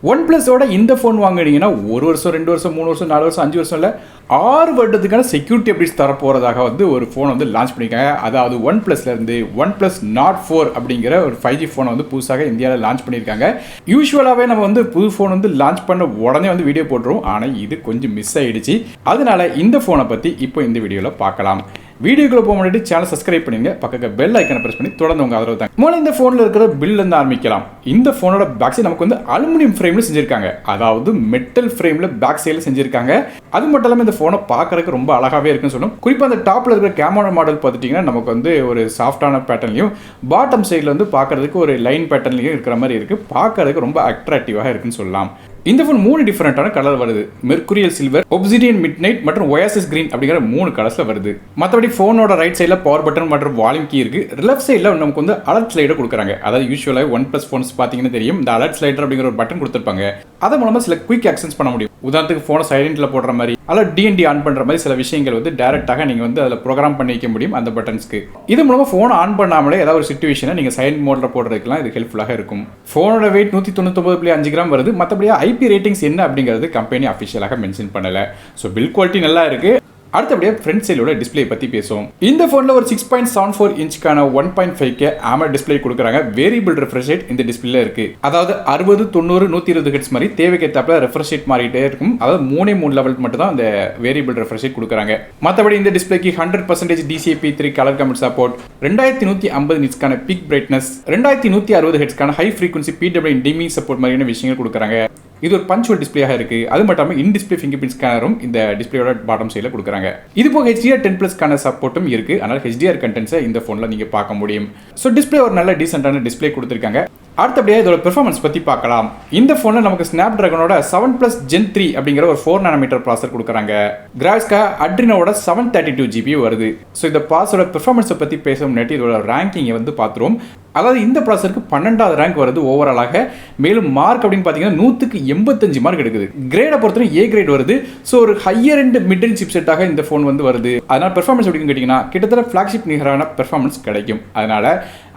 OnePlus ஓட இந்த phone வாங்குனீங்கன்னா 1 வருஷம் 2 வருஷம் 3 வருஷம் 4 வருஷம் 5 வருஷம் இல்ல 6 வருடத்துக்கான செக்யூரிட்டி அப்டேட்ஸ் தர போறதாக ஒரு ஃபோன் லான்ச் பண்ணிருக்காங்க. அதாவது OnePlusல இருந்து OnePlus Nord 4 அப்படிங்கிற ஒரு 5G ஃபோனை புதுசாக இந்தியாவில் லான்ச் பண்ணிருக்காங்க. யூசுவலாவே நம்ம புது ஃபோன் லான்ச் பண்ண உடனே வீடியோ போட்டுருவோம். ஆனா இது கொஞ்சம் மிஸ் ஆயிடுச்சு. அதனால இந்த ஃபோனை பத்தி இப்போ இந்த வீடியோல பார்க்கலாம். வீடியோக்குள்ள போக முன்னாடி சேனல் சப்ஸ்கிரைப் பண்ணுங்க, பக்கத்துல பெல் ஐகானை பிரஸ் பண்ணி தொடர்ந்து உங்க ஆதரவு தாங்க. முதல்ல இந்த ஃபோன்ல இருக்கிற பில்ல இருந்து ஆரம்பிக்கலாம். இந்த ஃபோனோட பேக் சைடு நமக்கு அலுமினியம் ஃப்ரேம்ல செஞ்சிருக்காங்க. அதாவது மெட்டல் ஃப்ரேம்ல பேக் சைடுல செஞ்சிருக்காங்க. அது மட்டும் இல்லாம இந்த ஃபோனை பார்க்கறதுக்கு ரொம்ப அழகாவே இருக்குன்னு சொல்லணும். குறிப்பா அந்த டாப்ல இருக்கிற கேமரா மாடல் பார்த்துட்டீங்கன்னா நமக்கு ஒரு சாஃப்டான பேட்டர்ன்லயும் பாட்டம் சைடுல பார்க்கறதுக்கு ஒரு லைன் பேட்டர்ன்லயும் இருக்கிற மாதிரி இருக்கு. பார்க்கறதுக்கு ரொம்ப அட்ராக்டிவாக இருக்குன்னு சொல்லலாம். இந்த ஃபோன் 3 டிஃபரெண்டான கலர் வருது. மெர்குரியல் சில்வர், ஒப்சிடியன் மிட் நைட் மற்றும் ஒயாசிஸ் கிரீன் அப்படிங்கிற 3 கலர்ஸ்ல வருது. மற்றபடி ஃபோனோட ரைட் சைடில் பவர் பட்டன் மற்றும் வால்யூம் கீ இருக்கு. லெஃப்ட் சைடில் நமக்கு அலர்ட் ஸ்லைடர் கொடுக்குறாங்க. அதாவது யூஸ்வலாக OnePlus ஃபோன்ஸ் பார்த்தீங்கன்னா தெரியும், இந்த அலர்ட் ஸ்லைடர் அப்படிங்கிற ஒரு பட்டன் கொடுத்துருப்பாங்க. அதன் மூலமா சில குயிக் ஆக்ஷன்ஸ் பண்ண முடியும். உதாரணத்துக்கு ஃபோனை சைலண்ட்ல போடுற மாதிரி அல்லது டிஎன்டி ஆன் பண்ற மாதிரி சில விஷயங்கள் டைரக்டாக நீங்க அதில் ப்ரோக்ராம் பண்ணி வைக்க முடியும் அந்த பட்டன்ஸ்க்கு. இது மூலமா ஃபோனை ஆன் பண்ணாமலே ஏதாவது ஒரு சிச்சுவேஷனை நீங்க சைலண்ட் மோட்ல போடுறதுக்குலாம் இது ஹெல்ப்ஃபுல்லாக இருக்கும். ஃபோனோட வெயிட் 199.5 கிராம் வருது. மற்றபடி ஐபி ரேட்டிங்ஸ் என்ன அப்படிங்கிறது கம்பெனி அஃபிஷியலாக மென்ஷன் பண்ணல. ஸோ பில் குவாலிட்டி நல்லா இருக்கு. அடுத்தபடியே ஃப்ரண்ட் சைடோட டிஸ்பிளே பத்தி பேசுவோம். இந்த போன்ல ஒரு 6.74 இன்ச்க்கான 1.5K AMOLED டிஸ்பிளே கொடுக்குறாங்க. வேரியபிள் ரெஃப்ரெஷ் ரேட் இந்த டிஸ்பிளேல இருக்கு. அதாவது 60, 90, 120 ஹெர்ட்ஸ் மாதிரி தேவைக்கு ஏத்தாப்புல ரெஃப்ரெஷ் ரேட் மாறிட்டே இருக்கும். அதாவது 3 லெவல் மட்டும் தான் அந்த வேரியபிள் ரெஃப்ரெஷ் ரேட் கொடுக்குறாங்க. மற்றபடி இந்த டிஸ்பிளேக்கு 100% DCI-P3 கலர் கமெண்ட் சப்போர்ட், 2150 நிட்ஸ்க்கான பிக் பிரைட்னஸ், 2160 ஹெர்ட்ஸ்க்கான high frequency PWM dimming support மாதிரியான விஷயங்கள் கொடுக்குறாங்க. இது ஒரு பஞ்சுவல் டிஸ்பிளேயாக இருக்கு. அது மட்டும் இல்லாமல் இன் டிஸ்பிளே ஃபிங்கர் பிரிண்ட் ஸ்கேனரும் இந்த டிஸ்பிளேயோட பாட்டம் சைடில் கொடுக்குறாங்க. இது போக HDR10+ சப்போர்ட்டும் இருக்கு. அதனால HDR கண்டென்ட்ஸை இந்த ஃபோனில் நீங்க பார்க்க முடியும். ஸோ டிஸ்பிளே ஒரு நல்ல டீசென்டான டிஸ்பிளே கொடுத்துருக்காங்க. அடுத்தபடியாக இதோட பெர்ஃபார்மன்ஸ் பற்றி பார்க்கலாம். இந்த ஃபோனில் நமக்கு ஸ்னாப் டிராகனோட 7+ Gen 3 அப்படிங்கிற ஒரு 4 நானோமீட்டர் ப்ராசர் கொடுக்குறாங்க. கிராஃபிக்ஸ்க்காக Adrenoவோட 732 GB வருது. ஸோ இந்த ப்ராசரோட பெர்ஃபார்மன்ஸை பற்றி பேச முன்னாடி இதோட ரேங்கிங்கை பார்த்துருவோம். அதாவது இந்த ப்ராசருக்கு 12வது ரேங்க் வருது ஓவராலாக. மேலும் மார்க் அப்படின்னு பார்த்தீங்கன்னா 100க்கு 85 மார்க் எடுக்குது. கிரேடை பொறுத்தவரை A கிரேட் வருது. ஸோ ஒரு ஹையர் அண்ட் மிட் ரேஞ்ச் சிப்செட்டாக இந்த ஃபோன் வருது. அதனால பெர்ஃபார்மன்ஸ் எப்படின்னு கேட்டிங்கன்னா கிட்டத்தட்ட ஃப்ளாக்ஷிப் நிகரான பெர்ஃபார்மன்ஸ் கிடைக்கும். அதனால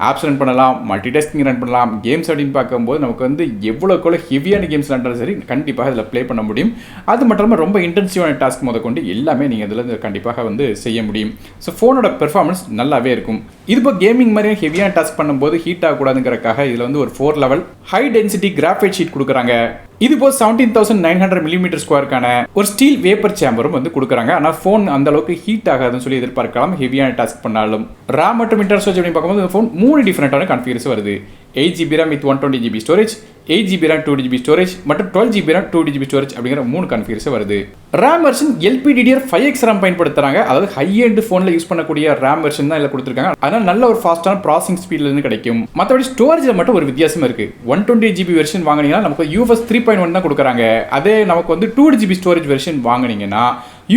ஆப்ஸ் ரன் பண்ணலாம், மல்டி டாஸ்கிங் ரன் பண்ணலாம். கேம்ஸ் அப்படின்னு பார்க்கும்போது நமக்கு எவ்வளோக்குள்ள ஹெவியான கேம்ஸ் விளாண்டாலும் சரி கண்டிப்பாக இதில் ப்ளே பண்ண முடியும். அது மட்டும் இல்லாமல் ரொம்ப இன்டென்சிவான டாஸ்க் முதற்கொண்டு எல்லாமே நீங்கள் இதில் கண்டிப்பாக செய்ய முடியும். ஸோ ஃபோனோட பெர்ஃபார்மன்ஸ் நல்லாவே இருக்கும். இது இப்போ கேமிங் மாதிரியே ஹெவியான டாஸ்க் பண்ணும்போது ஹீட் ஆகக்கூடாதுங்கிறக்காக இதில் ஒரு 4 level high density graphite sheet கொடுக்குறாங்க. இது போல் 17,900 மில்லிமீட்டர் ஸ்கொயருக்கான ஒரு ஸ்டீல் வேப்பர் சேம்பரும் கொடுக்குறாங்க. ஆனால் ஃபோன் அந்த அளவுக்கு ஹீட் ஆகாதுன்னு சொல்லி எதிர்பார்க்கலாம் ஹெவியான டாஸ்க் பண்ணாலும். RAM மற்றும் இன்டர்னல் ஸ்டோரேஜ் அப்படின்னு பார்க்கும்போது இந்த ஃபோன் 3 டிஃபரெண்டான கான்ஃபிகரேஷன் வருது. 8GB RAM with 120GB storage, 8GB RAM 2GB storage மற்றும் 12GB RAM 2GB ஸ்டோரேஜ் அப்படிங்கிற 3 கான்ஃபிகரேஷன் வருது. RAM வெர்ஷன் LPDDR5X RAM பயன்படுத்துறாங்க. அதாவது ஹை எண்ட் ஃபோனில் யூஸ் பண்ணக்கூடிய RAM வெர்ஷன் தான் இதில் கொடுத்துருக்காங்க. அதனால நல்ல ஒரு ஃபாஸ்டான ப்ராசஸிங் ஸ்பீட்ல இருந்து கிடைக்கும். மற்றபடி ஸ்டோரேஜில் மட்டும் ஒரு வித்தியாசம் இருக்கு. 120GB வெர்ஷன் வாங்கினீங்கன்னா நமக்கு UFS 3.1 தான் கொடுக்குறாங்க. அதே நமக்கு 2GB ஸ்டோரேஜ் வெர்ஷன் வாங்கினீங்கன்னா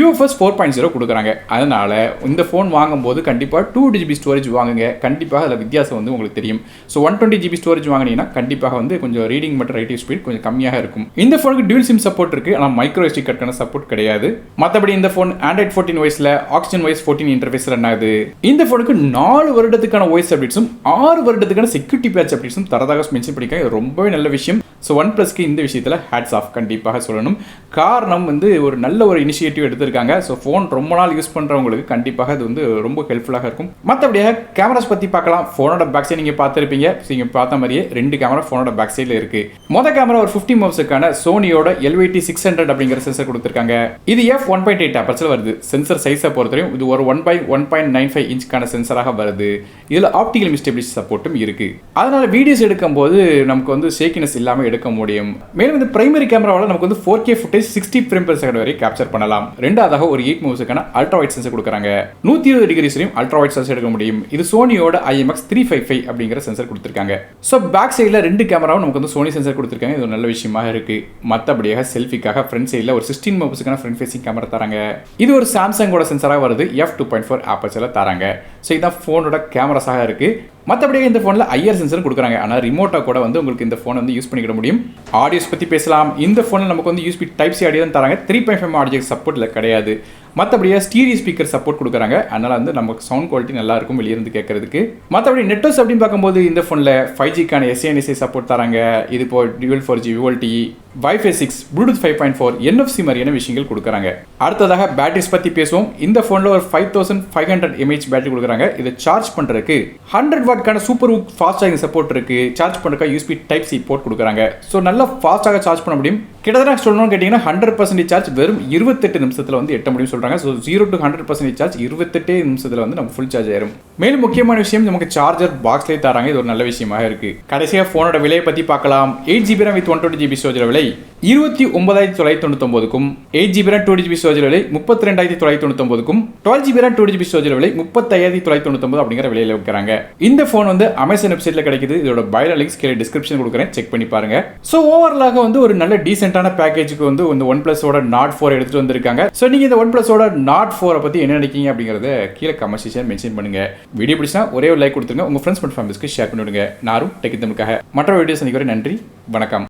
UFS 4.0 கொடுக்குறாங்க. அதனால இந்த ஃபோன் வாங்கும்போது கண்டிப்பாக 2GB ஸ்டோரேஜ் வாங்குங்க. கண்டிப்பாக அதில் வித்தியாசம் உங்களுக்கு தெரியும். ஸோ 120GB ஸ்டோரேஜ் வாங்கினீங்கன்னா கண்டிப்பாக கொஞ்சம் ரீடிங் மற்றும் ரைட்டிங் ஸ்பீட் கொஞ்சம் கம்மியாக இருக்கும். இந்த ஃபோனுக்கு டியூல் சிம் சப்போர்ட் இருக்கு. ஆனால் மைக்ரோ SD கார்டுக்கான சப்போர்ட் கிடையாது. மற்றபடி இந்த phone Android 14 OSல Oxygen OS 14 interface run ஆகுது. இந்த ஃபோனுக்கு 4 வருடத்துக்கான OS அப்டேட்ஸும் 6 வருடத்துக்கான செக்யூரிட்டி பேட்ச் அப்டேட்ஸும் தரதாக மென்ஷன் பண்ணிருக்காங்க. இது ரொம்பவே நல்ல விஷயம். ஸோ OnePlusக்கு இந்த விஷயத்தில் ஹேட்ஸ் ஆஃப் கண்டிப்பாக சொல்லணும். காரணம் ஒரு நல்ல ஒரு இனிஷியேட்டிவ் எடுத்திருக்காங்க. ஸோ ஃபோன் ரொம்ப நாள் யூஸ் பண்ணுறவங்களுக்கு கண்டிப்பாக இது ரொம்ப ஹெல்ப்ஃபுல்லாக இருக்கும். மற்றபடியாக கேமராஸ் பற்றி பார்க்கலாம். ஃபோனோட பேக் சைடு நீங்கள் பார்த்துருப்பீங்க. நீங்கள் பார்த்த மாதிரியே 2 கேமரா ஃபோனோட பேக் சைடில் இருக்கு. மொதல் கேமரா ஒரு 50 MEPSக்கான சோனியோட LVT600 அப்படிங்கிற சென்சர் கொடுத்துருக்காங்க. இது f1.8 அப்பர்ச்சர் வருது. சென்சர் சைஸை பொறுத்தவரையும் இது ஒரு 1/1.95 இன்ச்க்கான சென்சராக வருது. இதில் ஆப்டிகல் ஸ்டெபிலிட்டி சப்போர்ட்டும் இருக்கு. அதனால வீடியோஸ் எடுக்கும்போது நமக்கு ஷேக்கினஸ் இல்லாமல் எடுக்க முடியும். மேலும் இந்த பிரைமரி கேமராவால் நமக்கு 4K ஃபுட்டேஜ் 60 frames/second வரை கேப்சர் பண்ணலாம். ரெண்டாவதாக ஒரு 8 MEPSக்கான அல்ட்ரா வைட் சென்சர் கொடுக்குறாங்க. 120 டிகிரிஸ் வரையும் அல்ட்ரா வைட் சென்சர் எடுக்க முடியும். இது சோனியோட IMX355 அப்படிங்கிற சென்சர் கொடுத்துருக்காங்க. ஸோ பேக் சைடில் 2 கேமராவும் நமக்கு சோனி சென்சர் கொடுத்துருக்காங்க. இது நல்ல விஷயமா இருக்கு. மற்றபடியாக செல்ஃபிக்காக ஃப்ரண்ட் சைடில் ஒரு 16 MEPSக்கான ஃப்ரண்ட் ஃபேசிங் கேமரா தராங்க. இது ஒரு சாம்சங்கோட சென்சராக வருது. f2.4 அப்பர்ச்சரில் தராங்க. ஸோ இதான் ஃபோனோட கேமராஸாக இருக்கு. மற்றபடி இந்த ஃபோனில் IR சென்சர் கொடுக்குறாங்க. ஆனால் ரிமோட்டாக கூட உங்களுக்கு இந்த ஃபோன் யூஸ் பண்ணிக்கிட முடியும். ஆடியோஸ் பற்றி பேசலாம். இந்த ஃபோனில் நமக்கு USB Type-C ஆடியோ தான் தராங்க. 3.5 ஆடியோ சப்போர்ட்டில் கிடையாது. மற்றபடியே ஸ்டீரியோ ஸ்பீக்கர் சப்போர்ட் கொடுக்குறாங்க. அதனால வந்து நமக்கு சவுண்ட் குவாலிட்டி நல்லா இருக்கும் வெளியிருந்து கேட்கறதுக்கு. மற்றபடி நெட்வொர்க்ஸ் அப்படின்னு பார்க்கும்போது இந்த ஃபோனில் 5Gக்கான SANSI சப்போர்ட் தராங்க. இது இப்போ dual 4G VoLTE, Wi-Fi 6, Bluetooth 5.4, NFC மாதிரியான விஷயங்கள் கொடுக்குறாங்க. அடுத்ததாக பேட்டரிஸ் பற்றி பேசுவோம். இந்த ஃபோனில் ஒரு 5500 mAh பேட்டரி கொடுக்குறாங்க. இதை சார்ஜ் பண்ணுறதுக்கு 100 வாட்க்கான சூப்பர் ஃபாஸ்ட் சார்ஜிங் சப்போர்ட் இருக்கு. சார்ஜ் பண்ணுறதுக்கு USB Type-C போர்ட் கொடுக்குறாங்க. ஸோ நல்லா ஃபாஸ்ட்டாக சார்ஜ் பண்ண முடியும். கிட்டத்தட்ட சொல்லணும்னு கேட்டிங்கன்னா 100% சார்ஜ் வெறும் 28 நிமிஷத்தில் வந்து எட்ட முடியும் சொல்கிறாங்க. ஸோ 0 to 100% சார்ஜ் 28 நிமிஷத்தில் வந்து நம்ம ஃபுல் சார்ஜ் ஆயிரும். மேலும் முக்கியமான விஷயம் நமக்கு சார்ஜர் பாக்ஸ்லேயே தராங்க. இது ஒரு நல்ல விஷயமாக இருக்கு. கடைசியாக ஃபோனோட விலையை பற்றி பார்க்கலாம். 8GB RAM with 120GB storage விலை 29,999க்கும் 8GB RAM 2GB ஸ்டோரேஜ் விலை 32,999க்கும் 12GB RAM 2GB ஸ்டோரேஜ் விலை 35,999 அப்படிங்கிற விலையில வைக்கிறாங்க. இந்த ஃபோன் வந்து அமேசான் வெப்சைட்ல கிடைக்குது. இதோட பைல லிங்க்ஸ் கீழே டிஸ்கிரிப்ஷன் கொடுக்குறேன், செக் பண்ணி பாருங்க. ஸோ ஓவராலாக வந்து ஒரு நல்ல டீசென்டான பேக்கேஜுக்கு வந்து இந்த OnePlus-ஓட Nord 4 எடுத்துட்டு வந்திருக்காங்க. ஸோ நீங்க இந்த OnePlus-ஓட Nord 4 பத்தி என்ன நினைக்கிறீங்க அப்படிங்கறத கீழே கமெண்ட் செக்ஷன்ல மென்ஷன் பண்ணுங்க. வீடியோ பிடிச்சா ஒரே ஒரு லைக் கொடுத்துருங்க. உங்க ஃப்ரெண்ட்ஸ் மற்றும் ஃபேமிலிஸ்க்கு ஷேர் பண்ணி விடுங்க. நாரும் டெக் தமிழுக்காக மற்ற வீடியோ சந்திக்கிறேன். நன்றி, வணக்கம்.